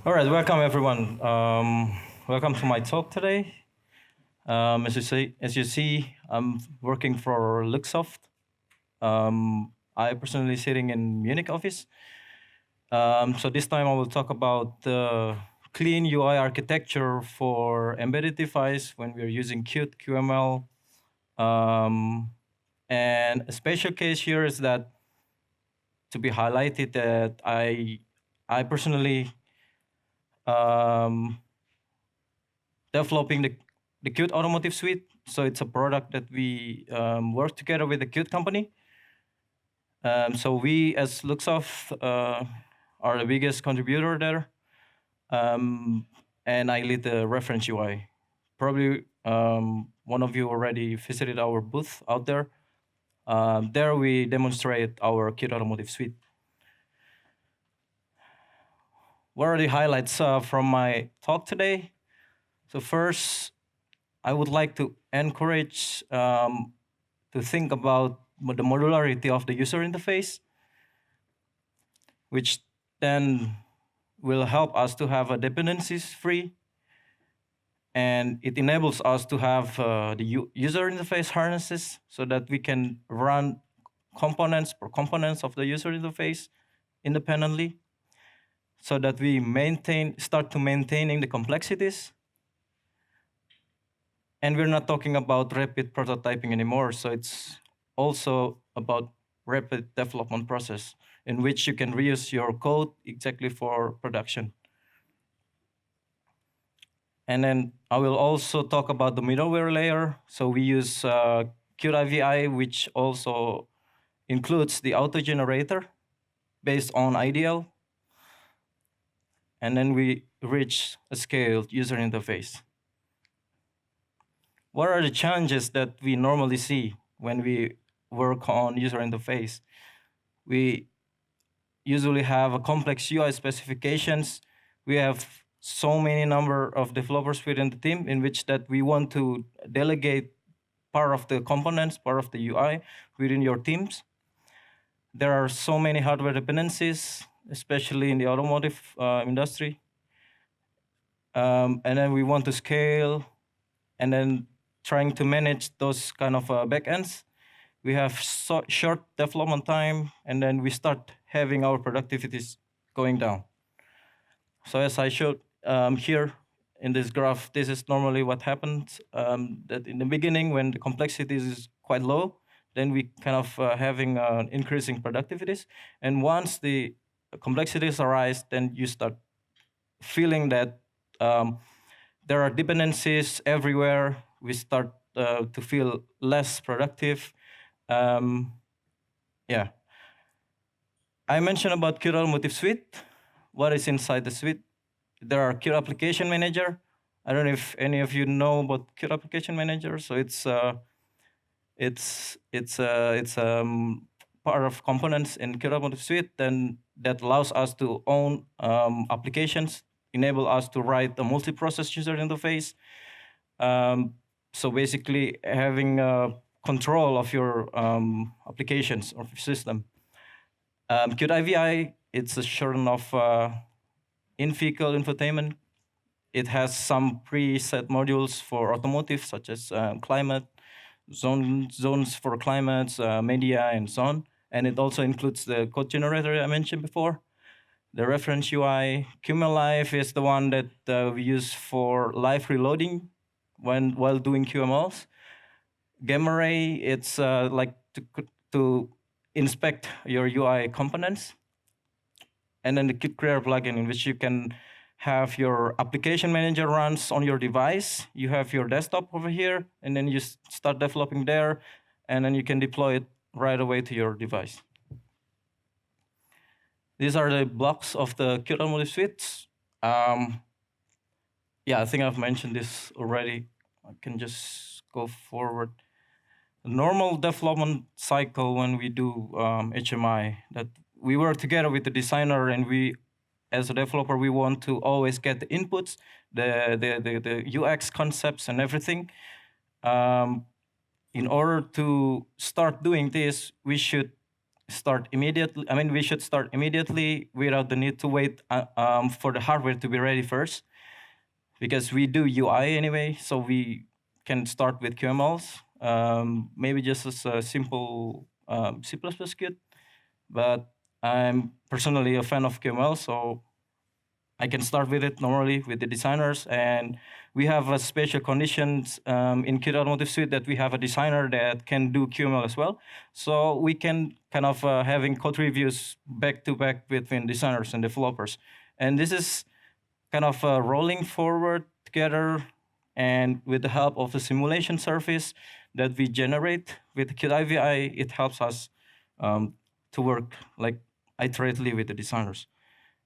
All right, welcome everyone. Welcome to my talk today. As you see, I'm working for Luxoft. I personally sitting in Munich office. So this time I will talk about the clean UI architecture for embedded device when we're using Qt QML. And a special case here is that to be highlighted that I personally um, developing the Qt Automotive Suite. So it's a product that we work together with the Qt company. So we, as Luxoft, are the biggest contributor there, and I lead the reference UI. Probably one of you already visited our booth out there. There we demonstrate our Qt Automotive Suite. What are the highlights from my talk today? So first, I would like to encourage to think about the modularity of the user interface, which then will help us to have a dependencies free, and it enables us to have the user interface harnesses so that we can run components per components of the user interface independently, so that we start to maintaining the complexities. And we're not talking about rapid prototyping anymore. So it's also about rapid development process in which you can reuse your code exactly for production. And then I will also talk about the middleware layer. So we use Qt IVI, which also includes the auto generator based on IDL. And then we reach a scaled user interface. What are the challenges that we normally see when we work on user interface? We usually have a complex UI specifications. We have so many number of developers within the team in which that we want to delegate part of the components, part of the UI within your teams. There are so many hardware dependencies, especially in the automotive industry. And then we want to scale, and then trying to manage those kind of backends. We have short development time, and then we start having our productivities going down. So as I showed here in this graph, this is normally what happens, that in the beginning when the complexity is quite low, then we kind of having increasing productivities. And once the complexities arise, then you start feeling that there are dependencies everywhere. We start to feel less productive. Yeah. I mentioned about Qt Automotive Suite. What is inside the suite? There are Qt Application Manager. I don't know if any of you know about Qt Application Manager. So it's part of components in Qt Automotive Suite, then that allows us to own applications, enable us to write a multi-process user interface. So basically, having control of your applications of your system. Qt IVI, it's a short of in-vehicle infotainment. It has some preset modules for automotive, such as climate, zones for climates, media, and so on. And it also includes the code generator I mentioned before. The reference UI, QML Live is the one that we use for live reloading while doing QMLs. Gamma Ray, it's like to inspect your UI components. And then the Qt Creator plugin, in which you can have your application manager runs on your device. You have your desktop over here, and then you start developing there, and then you can deploy it right away to your device. These are the blocks of the Qt Automotive Suite. Yeah, I think I've mentioned this already. I can just go forward. The normal development cycle when we do HMI, that we work together with the designer, and we, as a developer, we want to always get the inputs, the UX concepts and everything. In order to start doing this, we should start immediately. I mean, we should start immediately without the need to wait for the hardware to be ready first, because we do UI anyway, so we can start with QMLs, maybe just as a simple C++ Qt. But I'm personally a fan of QML, so I can start with it normally with the designers. And we have a special conditions in Qt Automotive Suite that we have a designer that can do QML as well. So we can kind of having code reviews back to back between designers and developers. And this is kind of rolling forward together, and with the help of the simulation surface that we generate with Qt IVI, it helps us to work like iteratively with the designers.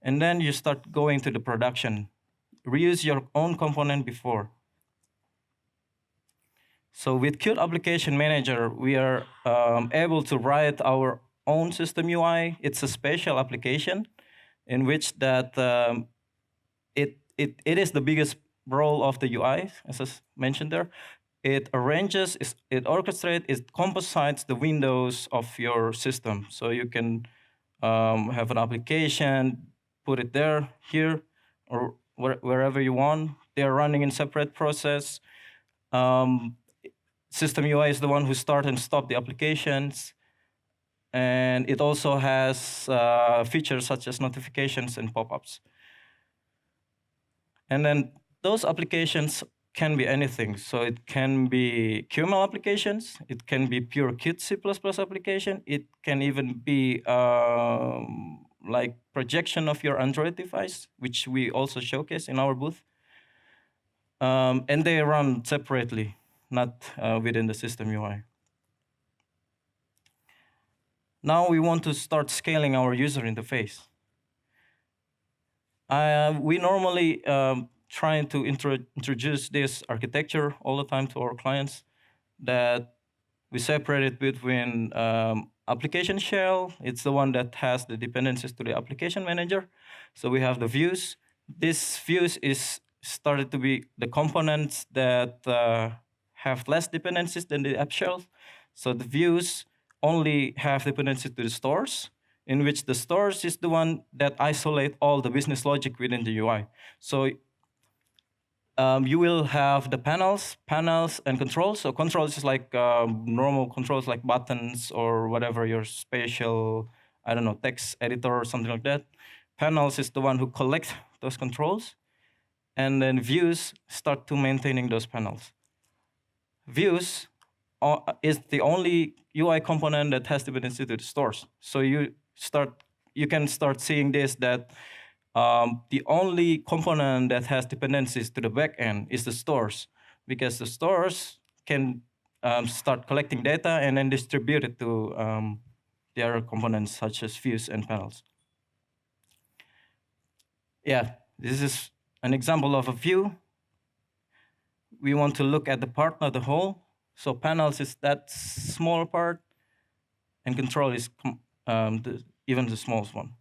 And then you start going to the production. Reuse your own component before. So with Qt Application Manager, we are able to write our own system UI. It's a special application in which that it is the biggest role of the UI, as I mentioned there. It arranges, it orchestrates, it composites the windows of your system. So you can have an application, put it there, here, or wherever you want. They are running in separate process. System UI is the one who start and stop the applications. And it also has features such as notifications and pop-ups. And then those applications can be anything. So it can be QML applications. It can be pure Qt C++ application. It can even be like projection of your Android device, which we also showcase in our booth. And they run separately, not within the system UI. Now we want to start scaling our user interface. We normally trying to introduce this architecture all the time to our clients, that we separate it between application shell. It's the one that has the dependencies to the application manager. So we have the views. This views is started to be the components that have less dependencies than the app shell. So the views only have dependencies to the stores, in which the stores is the one that isolate all the business logic within the UI. So you will have the panels and controls. So controls is like normal controls like buttons or whatever your spatial, I don't know, text editor or something like that. Panels is the one who collects those controls. And then views start to maintaining those panels. Views is the only UI component that has dependency to the stores. So you can start seeing this, that the only component that has dependencies to the backend is the stores, because the stores can start collecting data and then distribute it to the other components such as views and panels. Yeah, this is an example of a view. We want to look at the part, not the whole. So panels is that small part, and control is even the smallest one.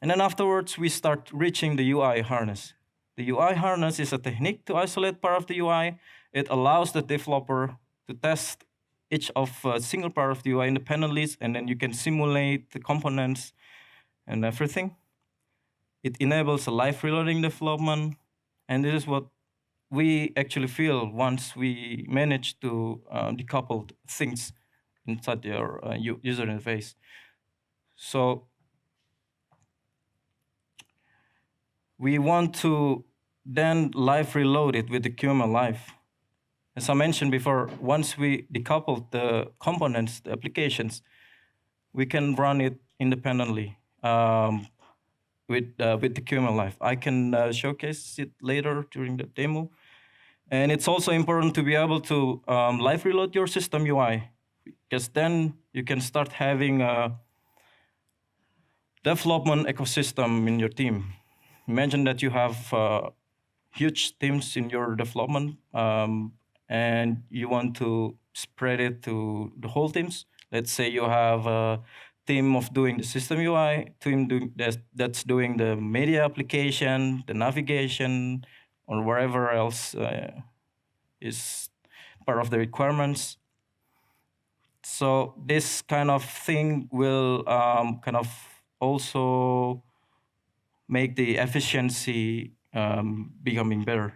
And then afterwards, we start reaching the UI harness. The UI harness is a technique to isolate part of the UI. It allows the developer to test each of a single part of the UI independently, and then you can simulate the components and everything. It enables a live reloading development, and this is what we actually feel once we manage to decouple things inside your user interface. So we want to then live reload it with the QML live. As I mentioned before, once we decouple the components, the applications, we can run it independently with the QML live. I can showcase it later during the demo. And it's also important to be able to live reload your system UI, because then you can start having a development ecosystem in your team. Imagine that you have huge teams in your development, and you want to spread it to the whole teams. Let's say you have a team of doing the system UI, team that's doing the media application, the navigation, or wherever else is part of the requirements. So this kind of thing will kind of also make the efficiency becoming better.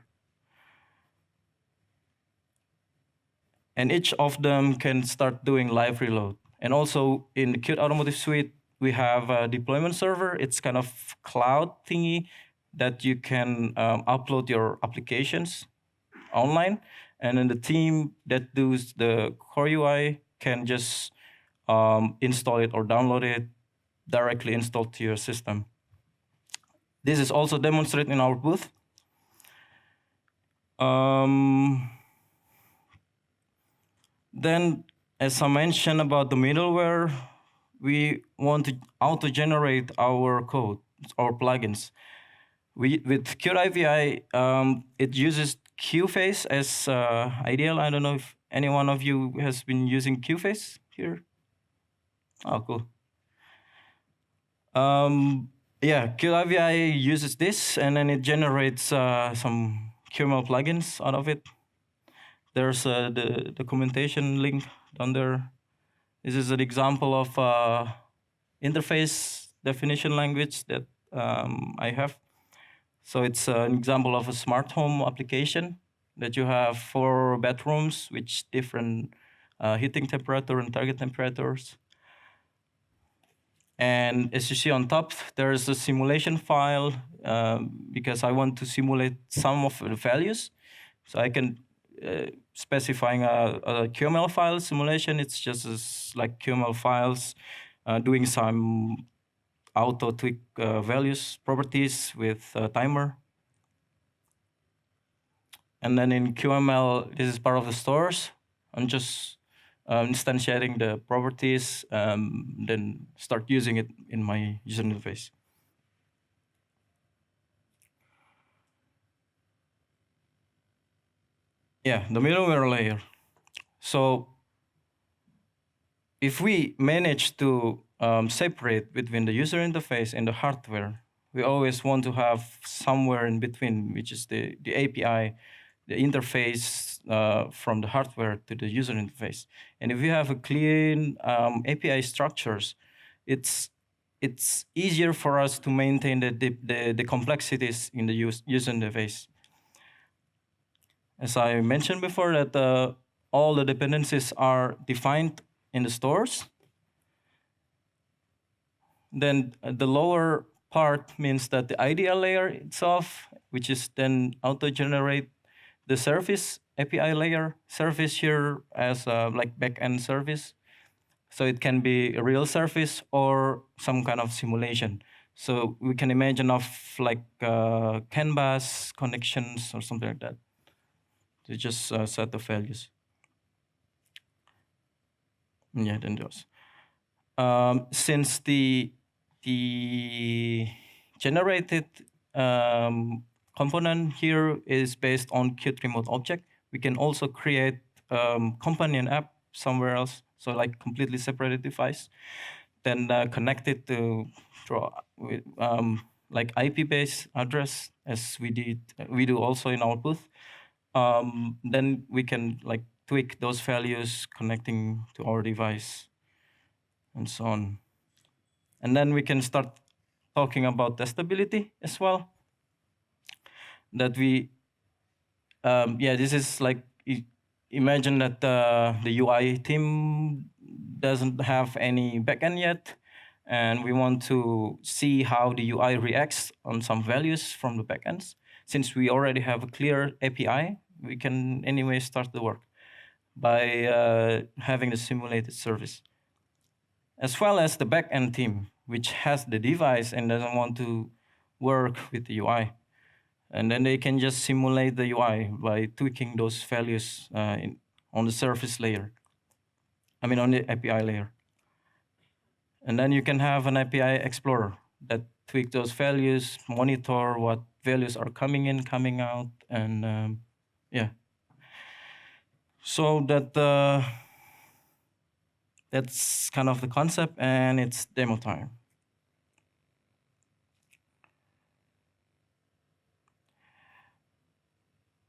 And each of them can start doing live reload. And also in the Qt Automotive Suite, we have a deployment server. It's kind of cloud thingy that you can upload your applications online. And then the team that does the core UI can just install it or download it directly installed to your system. This is also demonstrated in our booth. Then, as I mentioned about the middleware, we want to auto-generate our code, our plugins. With Qt IVI, it uses QFace as ideal. I don't know if any one of you has been using QFace here. Oh, cool. Yeah, Qt IVI uses this, and then it generates some QML plugins out of it. There's the documentation link down there. This is an example of interface definition language that I have. So it's an example of a smart home application that you have 4 bedrooms with different heating temperature and target temperatures. And as you see on top, there's a simulation file because I want to simulate some of the values. So I can specifying a QML file simulation. It's just like QML files doing some auto tweak values properties with a timer. And then in QML, this is part of the stores. I'm just instantiating the properties, then start using it in my user interface. Yeah, the middleware layer. So if we manage to separate between the user interface and the hardware, we always want to have somewhere in between, which is the API, the interface from the hardware to the user interface. And if you have a clean API structures, it's easier for us to maintain the complexities in the user interface. As I mentioned before, that all the dependencies are defined in the stores. Then the lower part means that the IDL layer itself, which is then auto-generate the service API layer, service here as like backend service. So it can be a real service or some kind of simulation. So we can imagine of like canvas connections or something like that. To just set the values. Yeah, then those. Since the generated component here is based on Qt remote object, we can also create companion app somewhere else, so like completely separated device, then connect it to through like IP-based address as we do also in our booth. Then we can like tweak those values connecting to our device and so on. And then we can start talking about testability as well. That we, yeah, this is like, imagine that the UI team doesn't have any backend yet, and we want to see how the UI reacts on some values from the backends. Since we already have a clear API, we can anyway start the work by having the simulated service. As well as the backend team, which has the device and doesn't want to work with the UI. And then they can just simulate the UI by tweaking those values on the surface layer. I mean, on the API layer. And then you can have an API explorer that tweak those values, monitor what values are coming in, coming out, and yeah. So that's kind of the concept, and it's demo time.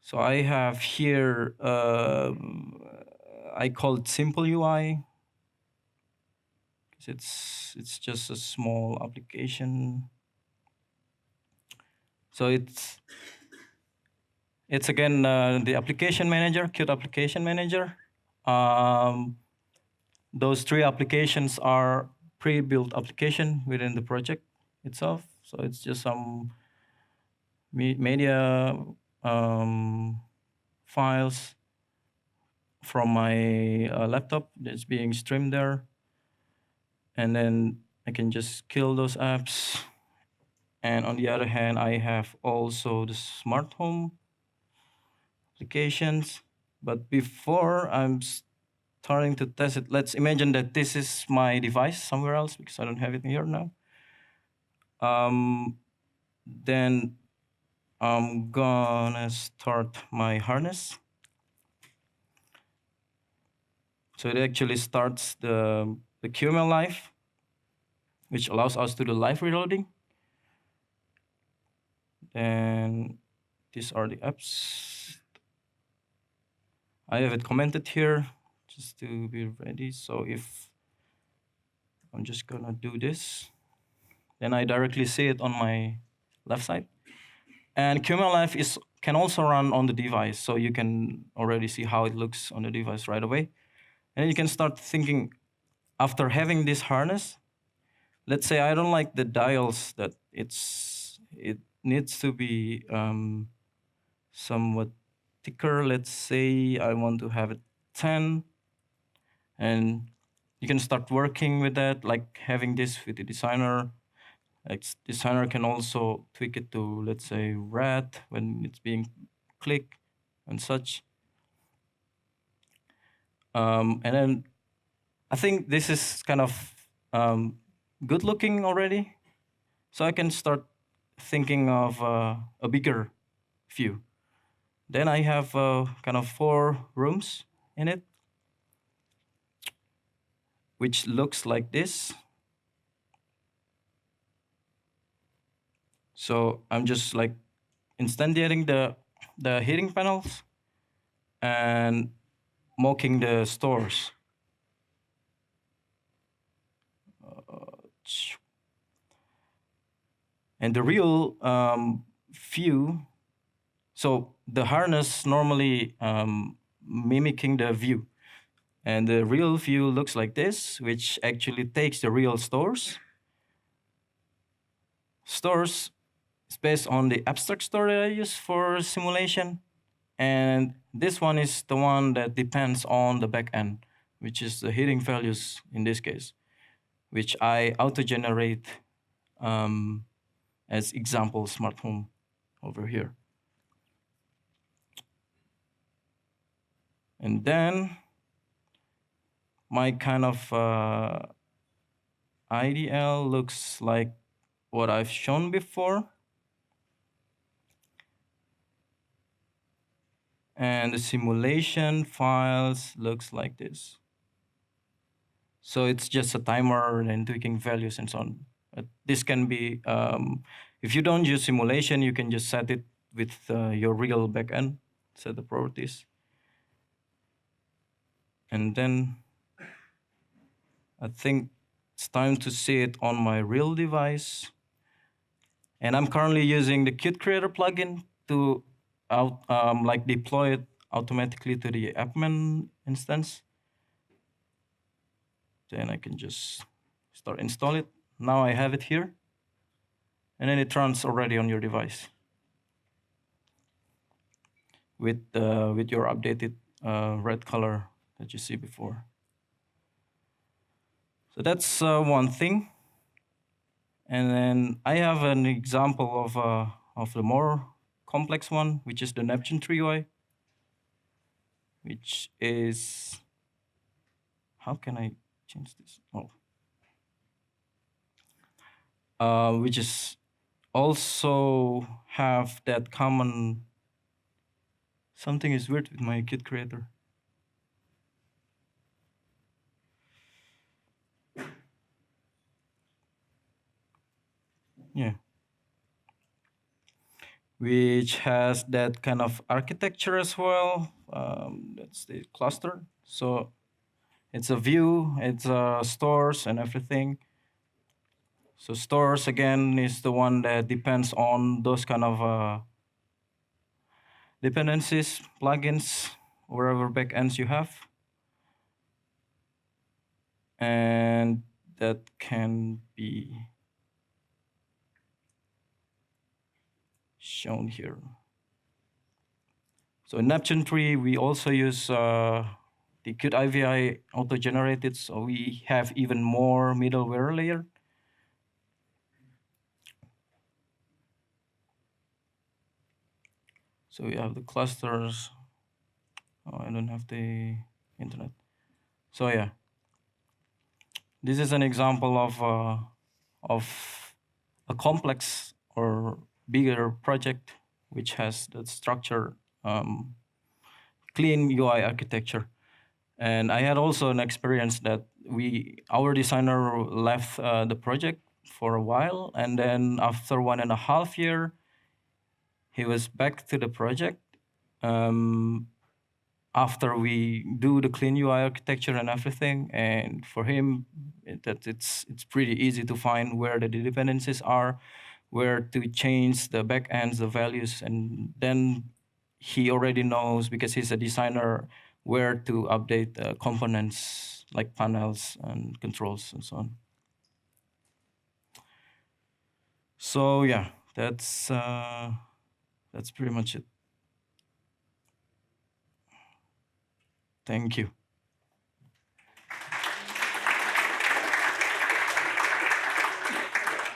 So I have here, I call it simple UI. It's just a small application. So it's again the application manager, Qt application manager. Um, those three applications are pre-built application within the project itself. So it's just some media files from my laptop that's being streamed there. And then I can just kill those apps. And on the other hand, I have also the smart home applications. But before I'm starting to test it, let's imagine that this is my device somewhere else because I don't have it here now. Then I'm gonna start my harness. So it actually starts the QML live, which allows us to do live reloading. And these are the apps. I have it commented here just to be ready. So if I'm just gonna do this, then I directly see it on my left side. And QML Live can also run on the device, so you can already see how it looks on the device right away. And you can start thinking, after having this harness, let's say I don't like the dials that it needs to be somewhat thicker. Let's say I want to have it 10, and you can start working with that, like having this with the designer. Like designer can also tweak it to, let's say, red when it's being clicked and such. And then I think this is kind of good looking already. So I can start thinking of a bigger view. Then I have kind of 4 rooms in it, which looks like this. So I'm just like instantiating the heating panels and mocking the stores. And the real view, so the harness normally mimicking the view. And the real view looks like this, which actually takes the real stores. Stores is based on the abstract store that I use for simulation. And this one is the one that depends on the backend, which is the heating values in this case, which I auto-generate as example smart home over here. And then my kind of IDL looks like what I've shown before. And the simulation files looks like this. So it's just a timer and tweaking values and so on. This can be, if you don't use simulation, you can just set it with your real backend, set the properties. And then I think it's time to see it on my real device. And I'm currently using the Qt Creator plugin to like deploy it automatically to the appman instance. Then I can just start install it. Now I have it here. And then it runs already on your device with your updated red color that you see before. So that's one thing. And then I have an example of the more complex one, which is the Neptune 3 UI, which is, how can I change this? Which is also have that common, something is weird with my Qt Creator. Yeah. Which has that kind of architecture as well. That's the cluster. So It's a view, it's stores and everything. So stores, again, is the one that depends on those kind of dependencies, plugins, wherever backends you have. And that can be shown here. So in Neptune 3, we also use the Qt IVI auto-generated, so we have even more middleware layer. So we have the clusters. Oh, I don't have the internet. So yeah, this is an example of a complex or bigger project which has the structure, clean UI architecture. And I had also an experience that our designer left the project for a while, and then after 1.5 years, he was back to the project. After we do the clean UI architecture and everything, and for him, it's pretty easy to find where the dependencies are, where to change the backends, the values, and then he already knows, because he's a designer, where to update the components like panels and controls and so on. So yeah, that's pretty much it. Thank you.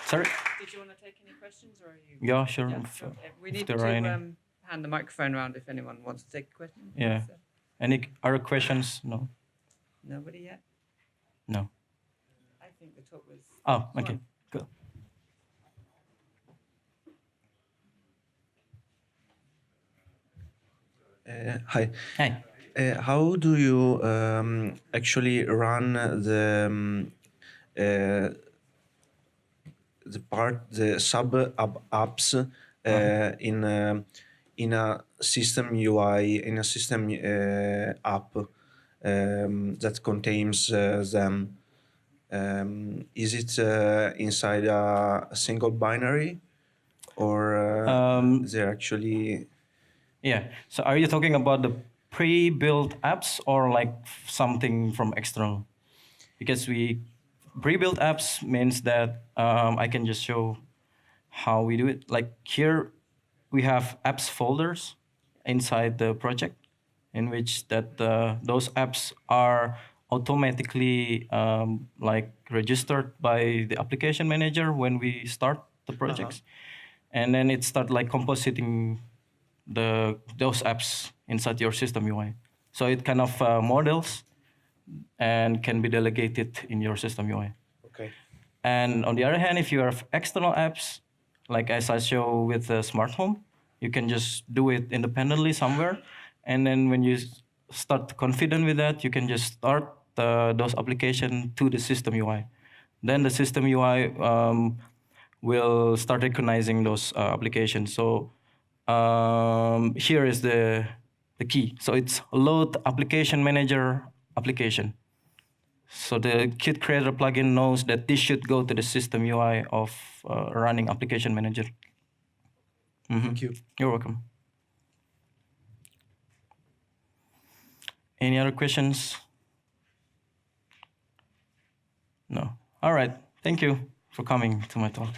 Sorry? Did you want to take any questions, or are you? Yeah, sure. Yeah, If, sure. We if need there to are any. hand the microphone around if anyone wants to take a question. Yeah. So, Any other questions? No? nobody yet? No. I think the talk was. Oh, Go okay. on. Good. Hi. Hey. How do you actually run uh, the sub apps in a system UI, in a system app that contains them? Is it inside a single binary, or they're actually? Yeah. So are you talking about the pre-built apps or like something from external? Because pre-built apps means that I can just show how we do it. Like here, we have apps folders inside the project, in which those apps are automatically like registered by the application manager when we start the projects, and then it start like compositing those apps inside your system UI. So it kind of models and can be delegated in your system UI. Okay. And on the other hand, if you have external apps, like as I show with the smart home, you can just do it independently somewhere. And then when you start confident with that, you can just start those applications to the system UI. Then the system UI will start recognizing those applications. So here is the key. So it's load application manager application. So the Qt Creator plugin knows that this should go to the system UI of running application manager. Thank you. You're welcome. Any other questions? No. All right. Thank you for coming to my talk.